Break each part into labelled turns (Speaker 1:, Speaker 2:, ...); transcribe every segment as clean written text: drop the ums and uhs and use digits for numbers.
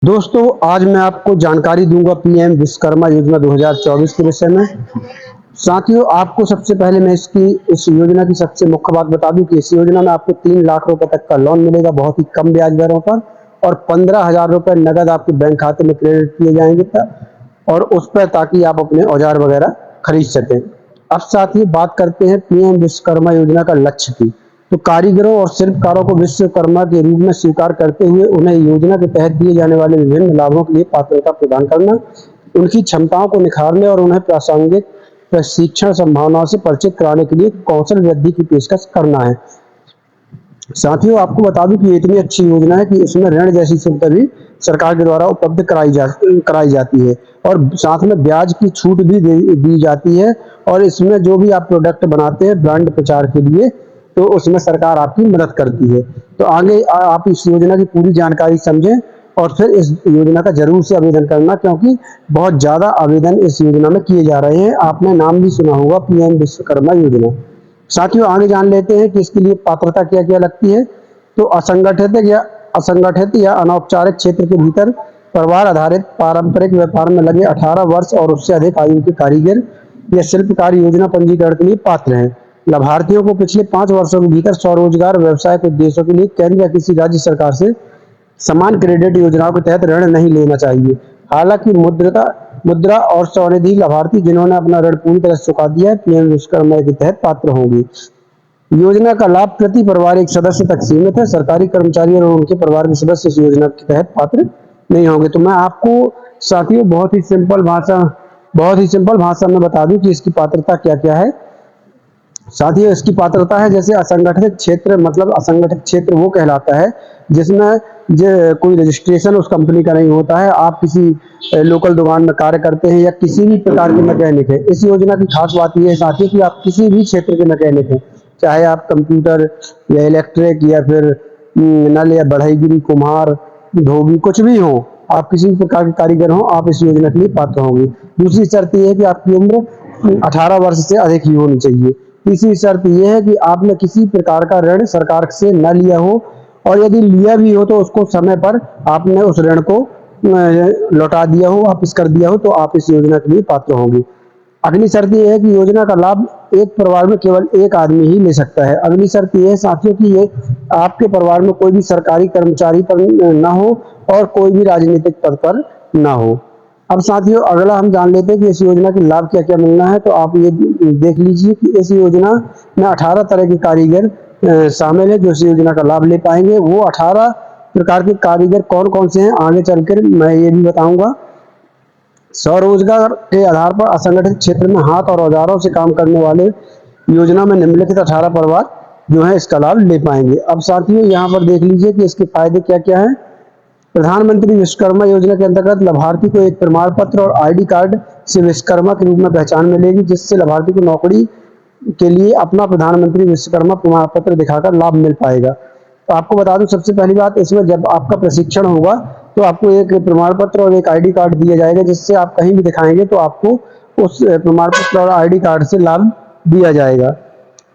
Speaker 1: दोस्तों, आज मैं आपको जानकारी दूंगा पीएम विश्वकर्मा योजना 2024 के विषय में। साथियों, आपको सबसे पहले मैं इस योजना की सबसे मुख्य बात बता दूं कि इस योजना में आपको 3 लाख रुपए तक का लोन मिलेगा बहुत ही कम ब्याज दरों पर, और 15,000 रुपए नगद आपके बैंक खाते में क्रेडिट किए जाएंगे और उस पर, ताकि आप अपने औजार वगैरह खरीद सकें। अब साथियों, बात करते हैं पीएम विश्वकर्मा योजना का लक्ष्य की। तो कारीगरों और शिल्पकारों को विश्वकर्मा के रूप में स्वीकार करते हुए उन्हें योजना के तहत दिए जाने वाले विभिन्न लाभों के लिए पात्रता प्रदान करना, उनकी क्षमताओं को निखारने और उन्हें प्रासंगिक प्रशिक्षण संभावनाओं से परिचित कराने के लिए कौशल वृद्धि की पेशकश करना है। साथियों, आपको बता दूं कि ये इतनी अच्छी योजना है कि इसमें ऋण जैसी सुविधा भी सरकार के द्वारा उपलब्ध कराई जाती है, और साथ में ब्याज की छूट भी दी जाती है। और इसमें जो भी आप प्रोडक्ट बनाते हैं ब्रांड प्रचार के लिए, तो उसमें सरकार आपकी मदद करती है। तो आगे आप इस योजना की पूरी जानकारी समझें और फिर इस योजना का जरूर से आवेदन करना, क्योंकि बहुत ज्यादा आवेदन इस योजना में किए जा रहे हैं। आपने नाम भी सुना होगा, पीएम विश्वकर्मा योजना। साथियों, आगे जान लेते हैं कि इसके लिए पात्रता क्या क्या लगती है। तो असंगठित या अनौपचारिक क्षेत्र के भीतर परिवार आधारित पारंपरिक व्यापार में लगे 18 वर्ष और उससे अधिक आयु के कारीगर या शिल्पकार योजना पंजीकरण के लिए पात्र हैं। लाभार्थियों को पिछले 5 वर्षों के भीतर स्वरोजगार व्यवसाय के उद्देश्यों के लिए केंद्र या किसी राज्य सरकार से समान क्रेडिट योजनाओं के तहत ऋण नहीं लेना चाहिए। हालांकि मुद्रा और स्वनिधि लाभार्थी जिन्होंने अपना ऋण पूरी तरह से चुका दिया है, पीएम विश्वकर्मा के तहत पात्र होंगे। योजना का लाभ प्रति परिवार एक सदस्य तक सीमित है। सरकारी कर्मचारी और उनके परिवार के सदस्य इस योजना के तहत पात्र नहीं होंगे। तो मैं आपको साथियों बहुत ही सिंपल भाषा में बता दूं कि इसकी पात्रता क्या क्या है। साथियों, इसकी पात्रता है, जैसे असंगठित क्षेत्र, मतलब असंगठित क्षेत्र वो कहलाता है जिसमें कोई रजिस्ट्रेशन उस कंपनी का नहीं होता है। आप किसी लोकल दुकान में कार्य करते हैं या किसी भी प्रकार के मैकेनिक है। इस योजना की खास बात यह है साथियों कि आप किसी भी क्षेत्र के मैकेनिक हैं, चाहे आप कंप्यूटर या इलेक्ट्रिक या फिर नल या बढ़ईगिरी, कुम्हार, धोबी, कुछ भी हो, आप किसी भी प्रकार के कारीगर हो, आप इस योजना के लिए पात्र होंगे। दूसरी शर्त यह है कि आपकी उम्र 18 वर्ष से अधिक ही होनी चाहिए। तीसरी शर्त यह है कि आपने किसी प्रकार का ऋण सरकार से न लिया हो, और यदि लिया भी हो तो उसको समय पर आपने उस ऋण को लौटा दिया हो, वापस कर दिया हो, तो आप इस योजना के लिए पात्र होंगे। अगली शर्त यह है कि योजना का लाभ एक परिवार में केवल एक आदमी ही ले सकता है। अगली शर्त यह है साथियों कि ये आपके परिवार में कोई भी सरकारी कर्मचारी पर न हो और कोई भी राजनीतिक पद पर न हो। अब साथियों, अगला हम जान लेते हैं कि इस योजना के लाभ क्या क्या मिलना है। तो आप ये देख लीजिए कि इस योजना में 18 तरह के कारीगर शामिल है जो इस योजना का लाभ ले पाएंगे। वो 18 प्रकार के कारीगर कौन कौन से हैं, आगे चलकर मैं ये भी बताऊंगा। स्वरोजगार के आधार पर असंगठित क्षेत्र में हाथ और औजारों से काम करने वाले योजना में निम्नलिखित 18 परिवार जो है इसका लाभ ले पाएंगे। अब साथियों, यहाँ पर देख लीजिए कि इसके फायदे क्या क्या हैं। प्रधानमंत्री विश्वकर्मा योजना के अंतर्गत लाभार्थी को एक प्रमाण पत्र और आईडी कार्ड से विश्वकर्मा के रूप में पहचान मिलेगी, जिससे लाभार्थी को नौकरी के लिए अपना प्रधानमंत्री विश्वकर्मा प्रमाण पत्र दिखाकर लाभ मिल पाएगा। तो आपको बता दूं, सबसे पहली बात, इसमें जब आपका प्रशिक्षण होगा तो आपको एक प्रमाण पत्र और एक आईडी कार्ड दिया जाएगा, जिससे आप कहीं भी दिखाएंगे तो आपको उस प्रमाण पत्र और आईडी कार्ड से लाभ दिया जाएगा।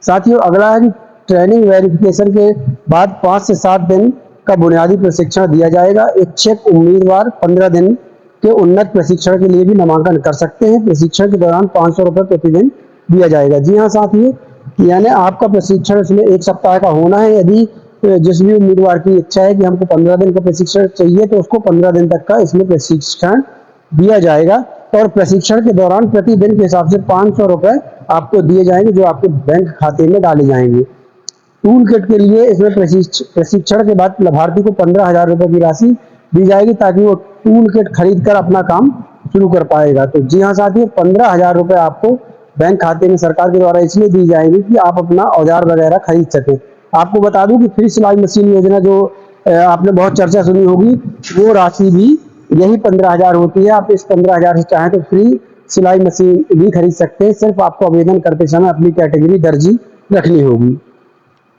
Speaker 1: साथियों, अगला है कि ट्रेनिंग वेरिफिकेशन के बाद 5 से 7 दिन का बुनियादी प्रशिक्षण दिया जाएगा। इच्छुक उम्मीदवार 15 दिन के उन्नत प्रशिक्षण के लिए भी नामांकन कर सकते हैं। प्रशिक्षण के दौरान 500 रुपए प्रतिदिन दिया जाएगा। जी हाँ साथियों, यानी आपका प्रशिक्षण इसमें 1 सप्ताह का होना है। यदि जिस भी उम्मीदवार की इच्छा है कि हमको 15 दिन का प्रशिक्षण चाहिए, तो उसको 15 दिन तक का इसमें प्रशिक्षण दिया जाएगा। और प्रशिक्षण के दौरान प्रतिदिन के हिसाब से 500 रुपए आपको दिए जाएंगे, जो आपके बैंक खाते में डाले जाएंगे। टूल किट के लिए इसमें प्रशिक्षण के बाद लाभार्थी को 15,000 रुपए की राशि दी जाएगी, ताकि वो टूल किट खरीद कर अपना काम शुरू कर पाएगा। तो जी हाँ साथियों, 15,000 रुपए आपको बैंक खाते में सरकार के द्वारा इसलिए दी जाएंगी कि आप अपना औजार वगैरह खरीद सकें। आपको बता दूं कि फ्री सिलाई मशीन योजना जो आपने बहुत चर्चा सुनी होगी, वो राशि भी यही 15,000 होती है। आप इस 15,000 से चाहें तो फ्री सिलाई मशीन भी खरीद सकते हैं। सिर्फ आपको आवेदन करते समय अपनी कैटेगरी दर्जी रखनी होगी।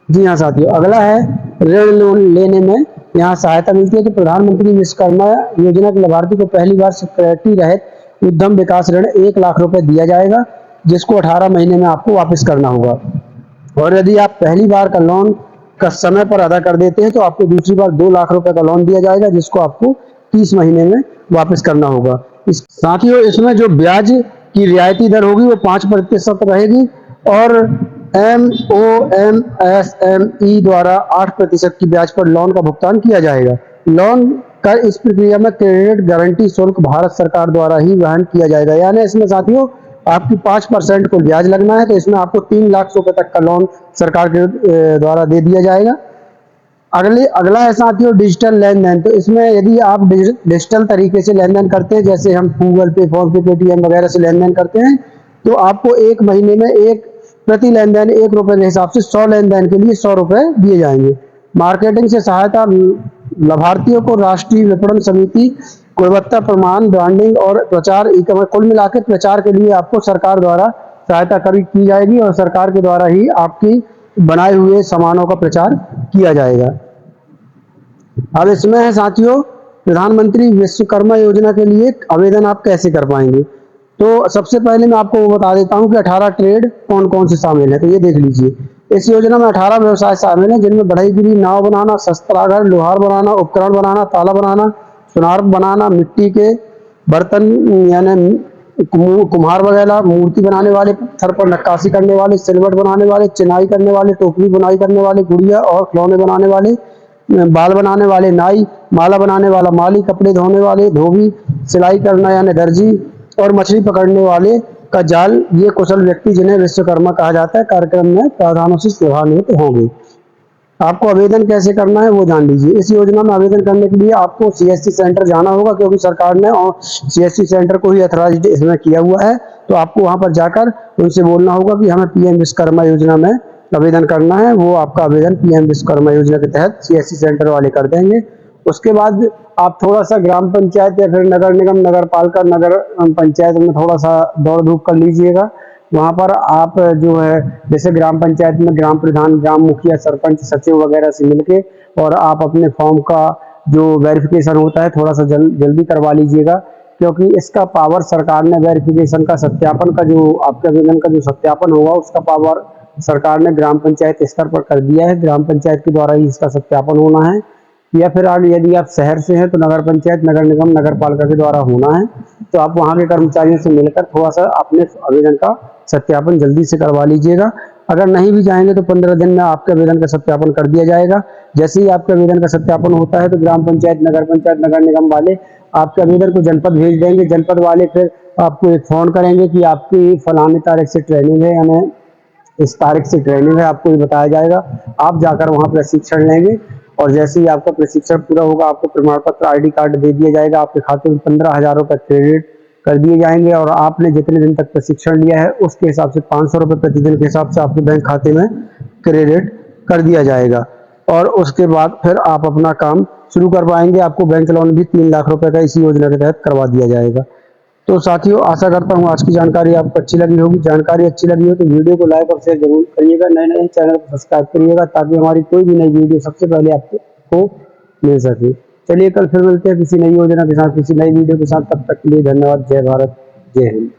Speaker 1: जी हाँ साथियों, अगला है ऋण लोन लेने में यहाँ सहायता मिलती है। कि प्रधानमंत्री विश्वकर्मा योजना के लाभार्थी को पहली बार सिक्योरिटी रहित उद्यम विकास ऋण 1 लाख रुपए दिया जाएगा, जिसको 18 महीने में आपको वापस करना होगा। और यदि आप पहली बार का लोन का समय पर अदा कर देते हैं तो आपको दूसरी बार 2 लाख रुपए का लोन दिया जाएगा, जिसको आपको 30 महीने में वापस करना होगा। इस साथियों इसमें जो ब्याज की रियायती दर होगी वो 5% रहेगी और MOMSME द्वारा 8% की ब्याज पर लोन का भुगतान किया जाएगा। लोन का इस प्रक्रिया में क्रेडिट गारंटी शुल्क भारत सरकार द्वारा ही वहन किया जाएगा। यानी इसमें साथियों आपकी 5% को ब्याज लगना है, तो इसमें आपको 3 लाख रुपए तक का लोन सरकार के द्वारा दे दिया जाएगा। अगला है साथियों डिजिटल लेन देन। तो इसमें यदि आप डिजिटल तरीके से लेन देन करते हैं, जैसे हम गूगल पे, फोन पे, पेटीएम वगैरह से लेन देन करते हैं, तो आपको एक महीने में प्रति लेन देन 1 रुपए के हिसाब से 100 लेन देन के लिए 100 रुपए दिए जाएंगे। मार्केटिंग से सहायता लाभार्थियों को राष्ट्रीय विपणन समिति, गुणवत्ता प्रमाण, ब्रांडिंग और प्रचार, कुल मिलाकर प्रचार के लिए आपको सरकार द्वारा सहायता की जाएगी और सरकार के द्वारा ही आपकी बनाए हुए सामानों का प्रचार किया जाएगा। अब इसमें है साथियों प्रधानमंत्री विश्वकर्मा योजना के लिए आवेदन आप कैसे कर पाएंगे। तो सबसे पहले मैं आपको वो बता देता हूं कि 18 ट्रेड कौन कौन से शामिल है। तो ये देख लीजिए, इस योजना में 18 व्यवसाय शामिल हैं, जिनमें बढ़ईगिरी, नाव बनाना, शस्त्रागार, लोहार बनाना, उपकरण बनाना, ताला बनाना, सुनार बनाना, मिट्टी के बर्तन यानी कुम्हार वगैरह, मूर्ति बनाने वाले, पत्थर पर नक्काशी करने वाले, सिलवट बनाने वाले, चिनाई करने वाले, टोकरी बुनाई करने वाले, गुड़िया और खिलौने बनाने वाले, बाल बनाने वाले नाई, माला बनाने वाला माली, कपड़े धोने वाले धोबी, सिलाई करना यानी दर्जी और मछली पकड़ने वाले का जाल, ये कुशल व्यक्ति जिन्हें विश्वकर्मा कहा जाता है कार्यक्रम में प्रावधानों से लाभान्वित होंगे। आपको आवेदन कैसे करना है वो जान लीजिए। इस योजना में आवेदन करने के लिए आपको CSC सेंटर जाना होगा, क्योंकि सरकार ने CSC सेंटर को ही अथॉराइज्ड इसमें किया हुआ है। तो आपको वहां पर जाकर उनसे बोलना होगा कि हमें PM विश्वकर्मा योजना में आवेदन करना है। वो आपका आवेदन PM विश्वकर्मा योजना के तहत CSC सेंटर वाले कर देंगे। उसके बाद आप थोड़ा सा ग्राम पंचायत या फिर नगर निगम, नगर पालिका, नगर पंचायत में थोड़ा सा दौड़ धूप कर लीजिएगा। वहां पर आप जो है जैसे ग्राम पंचायत में ग्राम प्रधान, ग्राम मुखिया, सरपंच, सचिव वगैरह से मिलके और आप अपने फॉर्म का जो वेरिफिकेशन होता है थोड़ा सा जल्दी करवा लीजिएगा, क्योंकि इसका पावर सरकार ने वेरिफिकेशन का, सत्यापन का, जो आपके आवेदन का जो सत्यापन होगा उसका पावर सरकार ने ग्राम पंचायत स्तर पर कर दिया है। ग्राम पंचायत के द्वारा ही इसका सत्यापन होना है, या फिर आगे यदि आप शहर से हैं तो नगर पंचायत, नगर निगम, नगर पालिका के द्वारा होना है। तो आप वहां के कर्मचारियों से मिलकर थोड़ा सा अपने आवेदन का सत्यापन जल्दी से करवा लीजिएगा। अगर नहीं भी जाएंगे तो 15 दिन में आपके आवेदन का सत्यापन कर दिया जाएगा। जैसे ही आपके आवेदन का सत्यापन होता है तो ग्राम पंचायत, नगर निगम वाले आपके आवेदन को जनपद भेज देंगे। जनपद वाले फिर आपको एक फोन करेंगे कि आपकी फलानी तारीख से ट्रेनिंग है, यानी इस तारीख से ट्रेनिंग है, आपको ये बताया जाएगा। आप जाकर वहां प्रशिक्षण लेंगे और जैसे ही आपका प्रशिक्षण पूरा होगा आपको प्रमाण पत्र, ID कार्ड दे दिया जाएगा। आपके खाते में 15,000 रुपये क्रेडिट कर दिए जाएंगे और आपने जितने दिन तक प्रशिक्षण लिया है उसके हिसाब से 500 रुपये प्रतिदिन के हिसाब से आपके बैंक खाते में क्रेडिट कर दिया जाएगा। और उसके बाद फिर आप अपना काम शुरू कर पाएंगे। आपको बैंक लोन भी 3 लाख रुपए का इसी योजना के तहत करवा दिया जाएगा। तो साथियों आशा करता हूँ आज की जानकारी आपको अच्छी लगी होगी। जानकारी अच्छी लगी हो तो वीडियो को लाइक और शेयर जरूर करिएगा। नए चैनल को सब्सक्राइब करिएगा ताकि हमारी कोई भी नई वीडियो सबसे पहले आपको मिल सके। चलिए कल फिर मिलते हैं किसी नई योजना के साथ, किसी नई वीडियो के साथ। तब तक के लिए धन्यवाद। जय भारत, जय हिंद।